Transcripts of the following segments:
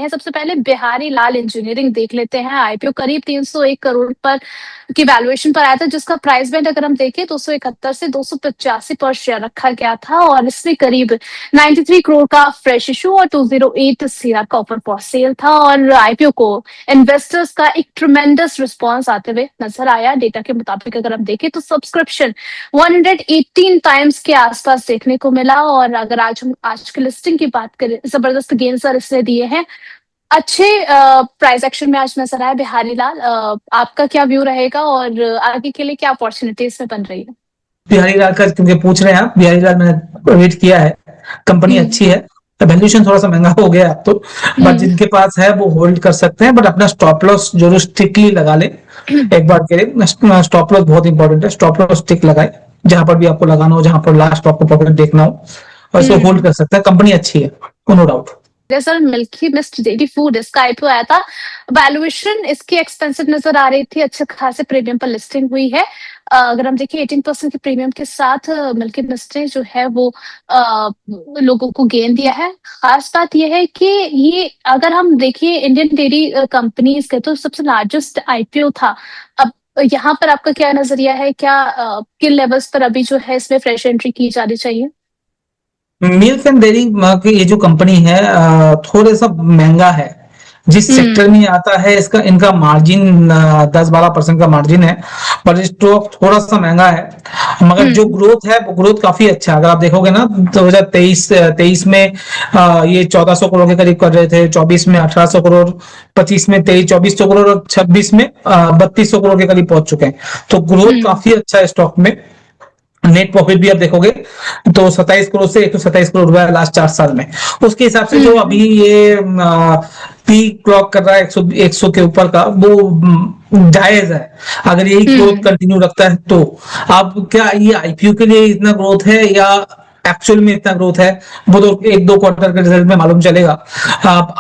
हैं। सबसे पहले बिहारी लाल इंजीनियरिंग देख लेते हैं। आईपीओ करीब 301 करोड़ पर की वैल्यूएशन पर आया था, जिसका प्राइस बैंड अगर हम देखें 271 से 285 पर शेयर रखा गया था, और इसमें करीब 93 करोड़ का फ्रेश इशू और 208 सीआर का ऑफर फॉर सेल था। और आईपीओ को इन्वेस्टर्स का एक ट्रिमेंडस रिस्पॉन्स आते हुए नजर आया। डेटा के मुताबिक अगर हम देखें तो सब्सक्रिप्शन 118 टाइम्स के आसपास देखने को मिला। और अगर आज की लिस्टिंग की बात करें, जबरदस्त गेन सर इसने दिए हैं। अच्छे प्राइस एक्शन में आज नजर आया बिहारी लाल। आपका क्या व्यू रहेगा और आगे के लिए क्या अपॉर्चुनिटीज में बन रही है? बिहारी लाल का क्योंकि पूछ रहे हैं आप, बिहारी लाल मैंने वेट किया है, कंपनी अच्छी है, वैल्यूएशन थोड़ा सा महंगा हो गया अब तो, बट जिनके पास है वो होल्ड कर सकते हैं, बट अपना स्टॉप लॉस जरूर स्ट्रिक्टली लगा ले एक बार के लिए। स्टॉप लॉस बहुत इंपॉर्टेंट है, स्टॉप लॉस स्टिक लगाए जहां पर भी आपको लगाना हो, जहां पर लास्ट आपको प्रॉफिट देखना हो, और इसको होल्ड कर सकता है। कंपनी अच्छी है, no doubt. Sir Milky Mist dairy food, इसका आईपीओ आया था, वैल्यूएशन इसकी एक्सपेंसिव नजर आ रही थी, अच्छे खासे प्रीमियम पर लिस्टिंग हुई है। अगर हम देखिए 18% के प्रीमियम के साथ मिल्की मिस्ट ने जो है वो लोगों को गेन दिया है। खास बात यह है कि ये अगर हम देखिए इंडियन डेयरी कंपनीज के तो सबसे लार्जेस्ट आईपीओ था। अब यहाँ पर आपका क्या नजरिया है, क्या किन लेवल्स पर अभी जो है इसमें फ्रेश एंट्री की जानी चाहिए? मिल्क एंड डेयरी की ये जो कंपनी है थोड़ा सा महंगा है। जिस सेक्टर में आता है इसका इनका मार्जिन 10-12% का मार्जिन है, पर स्टॉक थोड़ा सा महंगा है। मगर जो ग्रोथ है वो ग्रोथ काफी अच्छा है। अगर आप देखोगे ना 2023 में ये 1400 करोड़ के करीब कर रहे थे, 24 में 1800 करोड़, 25 में 2400 करोड़, और 26 में 3200 करोड़ के करीब पहुंच चुके हैं। तो ग्रोथ काफी अच्छा है स्टॉक में। नेट प्रॉफिट भी आप देखोगे तो 27 करोड़ से 127 करोड़ हुआ है लास्ट 4 साल में। उसके हिसाब से जो अभी ये पीक क्लॉक कर रहा है 100 के ऊपर का, वो जायज है अगर यही ग्रोथ कंटिन्यू रखता है तो। अब क्या ये आईपीओ के लिए इतना ग्रोथ है या एक्चुअल में इतना ग्रोथ है, वो तो 1-2 क्वार्टर के रिजल्ट में मालूम चलेगा।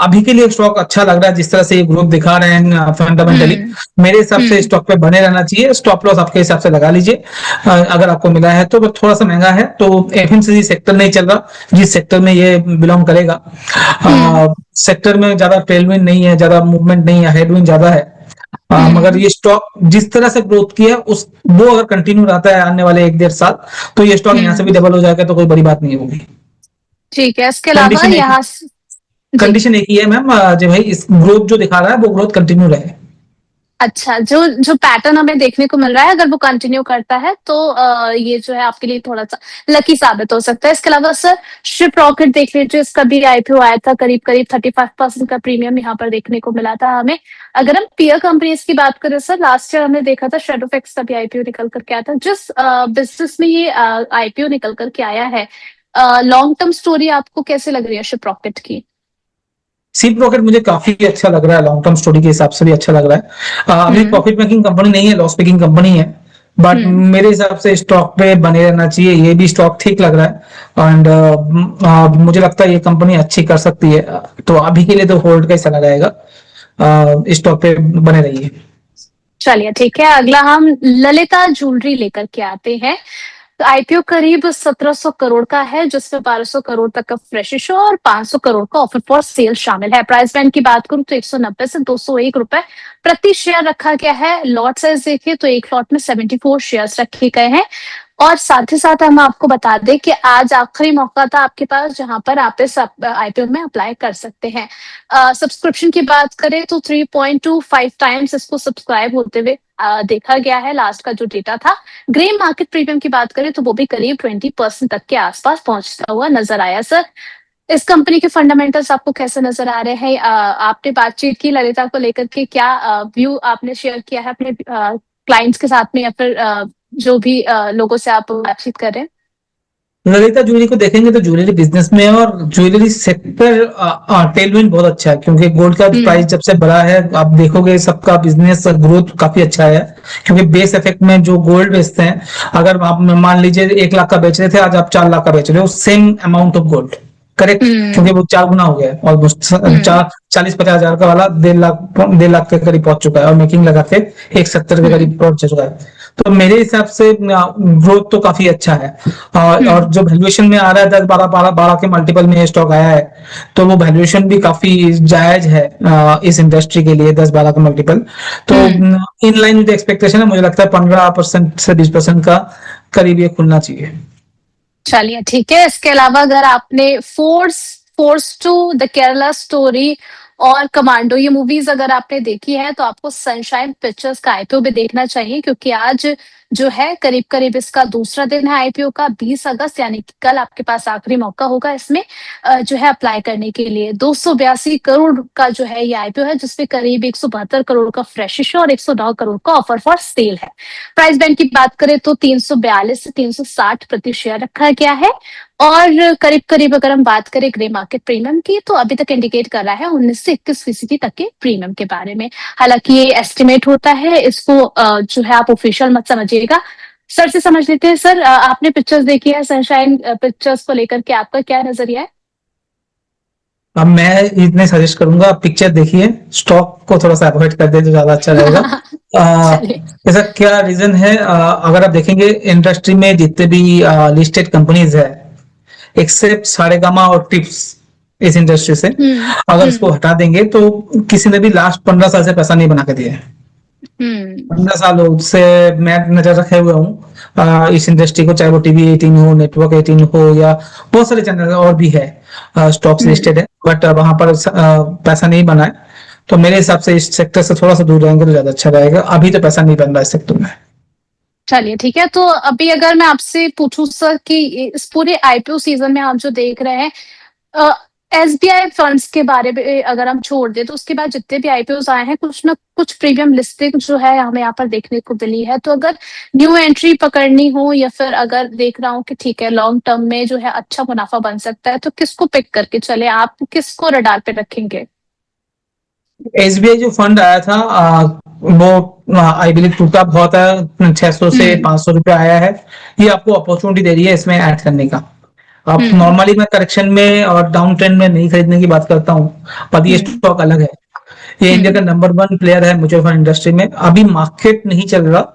अभी के लिए स्टॉक अच्छा लग रहा है जिस तरह से ये ग्रोथ दिखा रहे हैं फंडामेंटली। मेरे हिसाब से स्टॉक पे बने रहना चाहिए। स्टॉप लॉस आपके हिसाब से लगा लीजिए अगर आपको मिला है तो। थोड़ा सा महंगा है तो एफएमसीजी सेक्टर नहीं चल रहा जिस सेक्टर में ये बिलोंग करेगा। सेक्टर में ज्यादा टेलविंड नहीं है, ज्यादा मूवमेंट नहीं है, हेडविंड ज्यादा है। मगर ये स्टॉक जिस तरह से ग्रोथ किया उस वो अगर कंटिन्यू रहता है आने वाले 1-1.5 साल तो ये स्टॉक यहाँ से भी डबल हो जाएगा, तो कोई बड़ी बात नहीं होगी। ठीक है, इसके अलावा यहाँ कंडीशन एक ही है मैम, जो भाई इस ग्रोथ जो दिखा रहा है वो ग्रोथ कंटिन्यू रहे। अच्छा, जो पैटर्न हमें देखने को मिल रहा है अगर वो कंटिन्यू करता है तो ये जो है आपके लिए थोड़ा सा लकी साबित हो सकता है। इसके अलावा सर शिप रॉकेट देख लीजिए, इसका भी आईपीओ आया था, करीब 35% का प्रीमियम यहाँ पर देखने को मिला था हमें। अगर हम पीयर कंपनीज की बात करें सर, लास्ट ईयर हमने देखा था शेडोफेक्स का भी आईपीओ निकल करके आया था। जिस बिजनेस में ये आईपीओ निकल करके आया है, लॉन्ग टर्म स्टोरी आपको कैसे लग रही है शिप रॉकेट की? शिप रॉकेट मुझे काफी अच्छा लग रहा है, लॉन्ग टर्म स्टोरी के हिसाब से भी अच्छा लग रहा है। अभी प्रॉफिट मेकिंग कंपनी नहीं है, लॉस मेकिंग कंपनी है, बट मेरे हिसाब से स्टॉक पे बने रहना चाहिए। ये भी स्टॉक ठीक लग रहा है एंड मुझे लगता है ये कंपनी अच्छी कर सकती है, तो अभी के लिए तो होल्ड का ही सलाह रहेगा, स्टॉक पे बने रहिए। चलिए ठीक है, अगला हम ललिता ज्वेलरी लेकर के आते हैं। तो आईपीओ करीब 1700 करोड़ का है, जिसमें 1200 करोड़ तक का फ्रेश इशू और 500 करोड़ का ऑफर फॉर सेल शामिल है। प्राइस बैंड की बात करूं तो 190 से 201 रुपए प्रति शेयर रखा गया है। लॉट साइज देखिए तो एक लॉट में 74 शेयर्स रखे गए हैं। और साथ ही साथ हम आपको बता दें कि आज आखिरी मौका था आपके पास जहां पर आप इस आईपीओ में अप्लाई कर सकते हैं। सब्सक्रिप्शन की बात करें तो 3.25 टाइम्स इसको सब्सक्राइब होते हुए देखा गया है, लास्ट का जो डेटा था। ग्रे मार्केट प्रीमियम की बात करें तो वो भी करीब 20% तक के आसपास पहुंचता हुआ नजर आया। सर इस कंपनी के फंडामेंटल्स आपको कैसे नजर आ रहे हैं? आपने बातचीत की ललिता को लेकर के, क्या व्यू आपने शेयर किया है अपने क्लाइंट्स के साथ में या फिर जो भी लोगों से आप बातचीत कर रहे हैं? ललिता ज्वेलरी को देखेंगे तो ज्वेलरी बिजनेस में और ज्वेलरी सेक्टर टेलविंड बहुत अच्छा है, क्योंकि गोल्ड का प्राइस जब से बढ़ा है आप देखोगे सबका बिजनेस ग्रोथ काफी अच्छा है। क्योंकि बेस इफेक्ट में जो गोल्ड बेचते हैं, अगर आप मान लीजिए 1 लाख का बेच रहे थे, आज आप 4 लाख का बेच रहे हो, same amount of gold, correct, क्योंकि वो 4 गुना हो गया है ऑलमोस्ट। 40-50 हजार का वाला 1.5 लाख के करीब पहुंच चुका है, और मेकिंग लगा के 170 के करीब पहुंच चुका है। तो मेरे हिसाब से ग्रोथ तो काफी अच्छा है। और जो वैल्यूएशन में आ रहा है 10-12 के मल्टीपल में स्टॉक आया है, तो वो वैल्यूएशन भी काफी जायज है इस इंडस्ट्री के लिए, 10-12 का मल्टीपल। तो इन लाइन विद एक्सपेक्टेशन है, मुझे लगता है 15% से 20% का करीब ये खुलना चाहिए। चलिए ठीक है। इसके अलावा अगर आपने Force Force two the Kerala story और कमांडो ये मूवीज अगर आपने देखी है तो आपको सनशाइन पिक्चर्स का आईपीओ भी देखना चाहिए, क्योंकि आज जो है करीब करीब इसका दूसरा दिन है आईपीओ का, 20 अगस्त यानी कि कल आपके पास आखिरी मौका होगा इसमें जो है अप्लाई करने के लिए। 282 करोड़ का जो है ये आईपीओ है, जिसमें करीब 172 करोड़ का फ्रेश इशू और 109 करोड़ का ऑफर फॉर सेल है। प्राइस बैंड की बात करें तो 342 से 360 प्रति शेयर रखा गया है। और करीब करीब अगर हम बात करें ग्रे मार्केट प्रीमियम की, तो अभी तक इंडिकेट कर रहा है 19 से 21% तक के प्रीमियम के बारे में। हालांकि ये एस्टिमेट होता है, इसको जो है आप ऑफिशियल मत समझिएगा। सर से समझ लेते हैं। सर, आपने पिक्चर्स देखी है सनशाइन पिक्चर्स को लेकर के, आपका क्या नजरिया है? अब मैं इतने सजेस्ट करूंगा, आप पिक्चर देखिए, स्टॉक को थोड़ा सा अवॉइड कर दे तो ज्यादा अच्छा रहेगा। चलिए। ऐसा क्या रीजन है, अगर आप देखेंगे इंडस्ट्री में जितने भी लिस्टेड कंपनीज है, एक्सेप्ट सारेगामा और टिप्स, इस इंडस्ट्री से अगर इसको हटा देंगे तो किसी ने भी लास्ट 15 साल से पैसा नहीं बना के दिया है। 15 साल से मैं नजर रखे हुए हूँ इस इंडस्ट्री को, चाहे वो टीवी 18 हो, नेटवर्क 18 हो, या बहुत सारे चैनल और भी है, स्टॉक्स लिस्टेड है, बट वहां पर पैसा नहीं बना है। तो मेरे हिसाब से इस सेक्टर से थोड़ा सा दूर रहेंगे तो ज्यादा अच्छा रहेगा। अभी तो पैसा नहीं बन रहा इस सेक्टर में। चलिए ठीक है। तो अभी अगर मैं आपसे पूछूं सर कि इस पूरे आईपीओ सीजन में आप जो देख रहे हैं, एसबीआई फंड्स के बारे में अगर हम छोड़ दें तो उसके बाद जितने भी आईपीओ आए हैं, कुछ ना कुछ प्रीमियम लिस्टिंग जो है हमें यहाँ पर देखने को मिली है। तो अगर न्यू एंट्री पकड़नी हो या फिर अगर देख रहा हूँ कि ठीक है लॉन्ग टर्म में जो है अच्छा मुनाफा बन सकता है, तो किसको पिक करके चले, आप किसको रडार पे रखेंगे? एसबीआई जो फंड आया था वो आई बिलीव टूटा बहुत है, 600 से 500 रुपए आया है। ये आपको अपॉर्चुनिटी दे रही है इसमें ऐड करने का। अब नॉर्मली मैं करेक्शन में और डाउन ट्रेंड में नहीं खरीदने की बात करता हूँ, पर ये स्टॉक अलग है। ये इंडिया का नंबर 1 प्लेयर है म्यूचुअल फंड इंडस्ट्री में। अभी मार्केट नहीं चल रहा,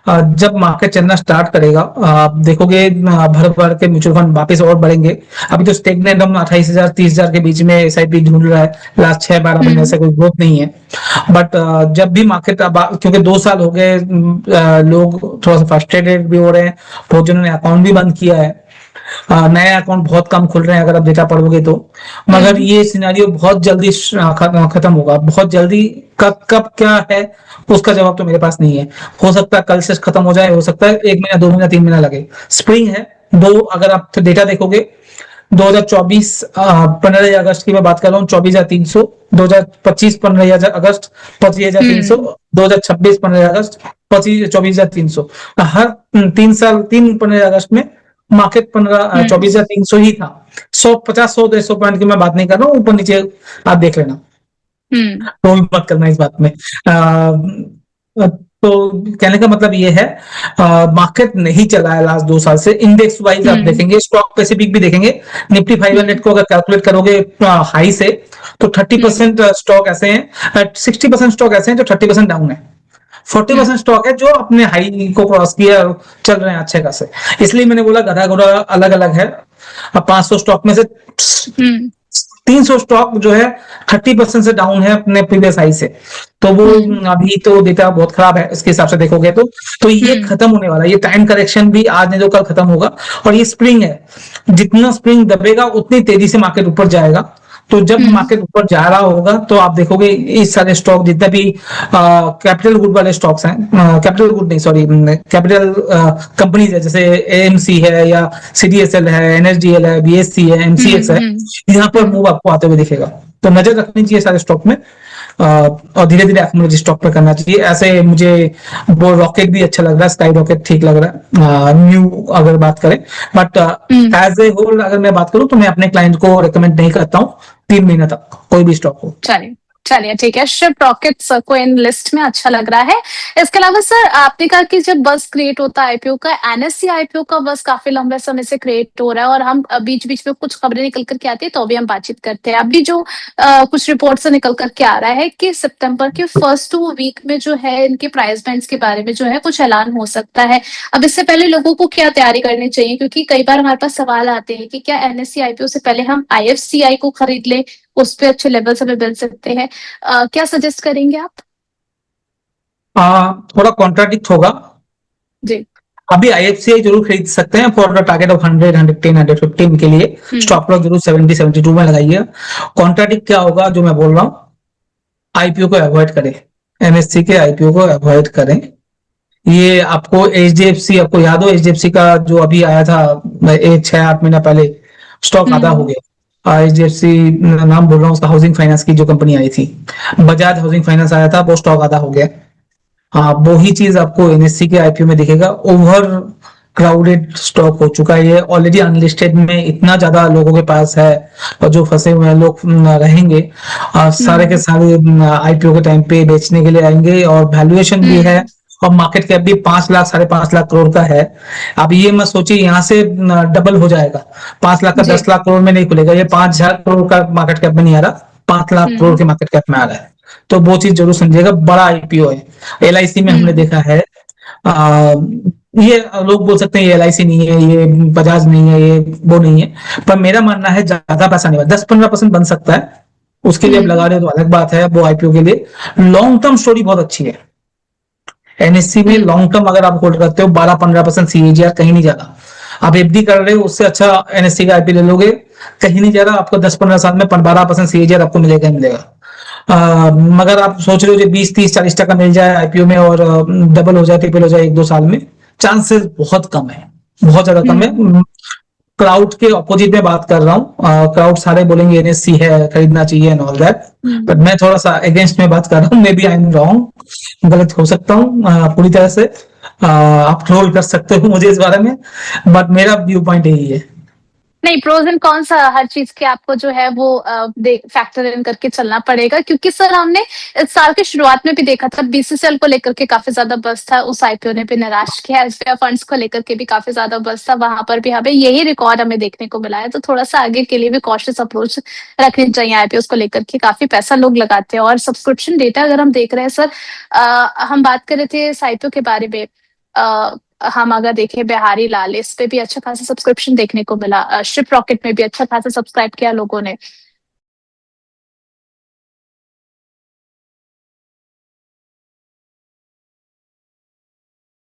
जब मार्केट चलना स्टार्ट करेगा आप देखोगे भर भर के म्यूचुअल फंड वापस और बढ़ेंगे। अभी तो स्टेगनेंट हम 28,000 30,000 के बीच में एसआईपी ढूंढ रहा है, लास्ट 6-12 महीने से कोई ग्रोथ नहीं है। बट जब भी मार्केट, क्योंकि 2 साल हो गए, लोग थोड़ा सा फ्रस्ट्रेटेड भी हो रहे हैं, बहुत जनों ने अकाउंट भी बंद किया है, नए अकाउंट बहुत कम खुल रहे हैं अगर आप डेटा पढ़ोगे तो। मगर ये सिनेरियो बहुत जल्दी खत्म होगा, बहुत जल्दी। कब कब क्या है उसका जवाब तो मेरे पास नहीं है। हो सकता है कल से खत्म हो जाए, हो सकता है 1 महीना 2 महीना 3 महीना लगे। स्प्रिंग है दो, अगर आप डेटा देखोगे 2024 15 अगस्त की मैं बात कर रहा हूँ 24,300, 2025 15 अगस्त 25,300, 2026 15 अगस्त 24,300। हर 3 साल 3 15 अगस्त में मार्केट 24,300 ही था। 150-100 पॉइंट की मैं बात नहीं कर रहा हूँ, ऊपर नीचे आप देख लेना, तो मत करना इस बात में। तो कहने का मतलब ये है, मार्केट नहीं चला है लास्ट 2 साल से। इंडेक्स वाइज आप देखेंगे, स्टॉक स्पेसिफिक भी देखेंगे, निफ्टी 500 को अगर कैलकुलेट करोगे हाई से, तो 30% स्टॉक ऐसे हैं, 60% स्टॉक ऐसे हैं जो 30% डाउन है, 40% स्टॉक है जो अपने हाई को क्रॉस किया, चल रहे हैं अच्छे खासे। इसलिए मैंने बोला गधा घोड़ा अलग अलग है। अब 500 स्टॉक में से 300 स्टॉक जो है 30% से डाउन है अपने प्रीवियस हाई से। तो वो अभी तो डेटा बहुत खराब है इसके हिसाब से देखोगे तो ये खत्म होने वाला है। ये टाइम करेक्शन भी आज नहीं तो कल खत्म होगा। और ये स्प्रिंग है, जितना स्प्रिंग दबेगा उतनी तेजी से मार्केट ऊपर जाएगा। तो जब मार्केट ऊपर जा रहा होगा तो आप देखोगे इस सारे स्टॉक जितने भी कैपिटल गुड वाले स्टॉक्स हैं, कैपिटल गुड नहीं सॉरी कैपिटल कंपनीज है, जैसे एएमसी है या सीडीएसएल है, एनएसडीएल है, बीएससी है, एमसीएक्स है, यहाँ पर मूव आपको आते हुए दिखेगा। तो नजर रखनी चाहिए सारे स्टॉक में, और धीरे धीरे एक्यूमुलेट स्टॉक पर करना चाहिए। ऐसे मुझे वो रॉकेट भी अच्छा लग रहा है, स्काई रॉकेट ठीक लग रहा है न्यू अगर बात करें। बट एज ए होल अगर मैं बात करूं तो मैं अपने क्लाइंट को रिकमेंड नहीं करता हूं 3 महीने तक कोई भी स्टॉक हो। चलिए चलिए ठीक है, शिप रॉकेट्स को इन लिस्ट में अच्छा लग रहा है। इसके अलावा सर आपने कहा कि जब बस क्रिएट होता है आईपीओ का, एनएससी आईपीओ का बस काफी लंबे समय से क्रिएट हो रहा है और हम बीच बीच में कुछ खबरें निकल करके आती है तो अभी हम बातचीत करते हैं। अभी जो कुछ रिपोर्ट से निकल करके आ रहा है कि सितंबर के फर्स्ट 2 वीक में जो है इनके प्राइस बैंड्स के बारे में जो है कुछ ऐलान हो सकता है। अब इससे पहले लोगों को क्या तैयारी करनी चाहिए, क्योंकि कई बार हमारे पास सवाल आते हैं कि क्या एनएससी आईपीओ से पहले हम आईएफसीआई को खरीद लें, उस पे अच्छे लेवल्स हमें मिल सकते हैं। क्या सजेस्ट करेंगे आप? थोड़ा कॉन्ट्राडिक्ट होगा। जी। अभी आईएफसीआई जरूर खरीद सकते हैं फॉर द टारगेट ऑफ 100, 110, 115 के लिए स्टॉप लॉस जरूर 70, 72 में लगाइए। कॉन्ट्राडिक्ट क्या होगा जो मैं बोल रहा हूँ, आईपीओ को अवॉइड करें, एनएससी के आईपीओ को अवॉइड करें। ये आपको एचडीएफसी, आपको याद हो एचडीएफसी का जो अभी आया था 6-8 महीना पहले, स्टॉक आधा हो गया। एचडीएफसी नाम बोल रहा हूँ उसका, हाउसिंग फाइनेंस की जो कंपनी आई थी, बजाज हाउसिंग फाइनेंस आया था, वो स्टॉक आधा हो गया। हाँ, वो ही चीज आपको एनएससी के आईपीओ में दिखेगा। ओवर क्राउडेड स्टॉक हो चुका है ये ऑलरेडी, अनलिस्टेड में इतना ज्यादा लोगों के पास है और जो फंसे हुए हैं लोग रहेंगे, सारे के सारे आईपीओ के टाइम पे बेचने के लिए आएंगे और वैल्यूएशन भी है और मार्केट कैप भी 5 लाख 5.5 लाख करोड़ का है। अब ये मत सोचिए यहाँ से डबल हो जाएगा, 5 लाख का 10 लाख करोड़ में नहीं खुलेगा, ये 5,000 करोड़ का मार्केट कैप में नहीं आ रहा, 5 लाख करोड़ के मार्केट कैप में आ रहा है। तो वो चीज जरूर समझिएगा, बड़ा आईपीओ है। एलआईसी में हमने देखा है, ये लोग बोल सकते हैं ये एलआईसी नहीं है, ये बजाज नहीं है, ये वो नहीं है, पर मेरा मानना है ज्यादा पैसा नहीं, 10-15% बन सकता है। उसके लिए अब लगा रहे हो तो अलग बात है, वो आईपीओ के लिए लॉन्ग टर्म स्टोरी बहुत अच्छी है। एनएससी में लॉन्ग टर्म अगर आप होल्ड करते हो 12-15% सीएजीआर कहीं नहीं जाता। आप एफडी कर रहे हो उससे अच्छा एनएससी का आईपीओ ले लोगे, कहीं नहीं जा रहा, आपको 10-15 साल में 12% सीएजीआर आपको मिलेगा ही मिलेगा। मगर आप सोच रहे हो जो 20-30-40% मिल जाए आईपीओ में और डबल हो जाए, ट्रिपल हो जाए 1-2 साल में, चांसेस बहुत कम है, बहुत ज्यादा कम है। क्राउड के ऑपोजिट में बात कर रहा हूँ, क्राउड सारे बोलेंगे एनएससी है खरीदना चाहिए एंड ऑल दैट, बट मैं थोड़ा सा अगेंस्ट में बात कर रहा हूँ। Maybe I am wrong, गलत हो सकता हूँ पूरी तरह से। आप ट्रोल कर सकते हो मुझे इस बारे में, बट मेरा व्यू पॉइंट यही है। नहीं, प्रोज एंड कॉन्स हर चीज के आपको जो है वो फैक्टर इन करके चलना पड़ेगा, क्योंकि सर हमने इस साल की शुरुआत में भी देखा था बीसीसीएल को लेकर के काफी ज्यादा बस था, उस आईपीओ ने भी निराश किया। एसबीआई फंड्स को लेकर के भी काफी ज्यादा बस था, वहां पर भी हमें यही रिकॉर्ड हमें देखने को मिला है। तो थोड़ा सा आगे के लिए भी कॉशियस अप्रोच रखनी चाहिए आईपीओ को लेकर के, काफी पैसा लोग लगाते हैं। और सब्सक्रिप्शन डेटा अगर हम देख रहे हैं सर, हम बात कर रहे थे इस आईपीओ के बारे में, हम अगर देखें बिहारी लाल, इस पे भी अच्छा खासा सब्सक्रिप्शन देखने को मिला, शिप रॉकेट में भी अच्छा खासा सब्सक्राइब किया लोगों ने।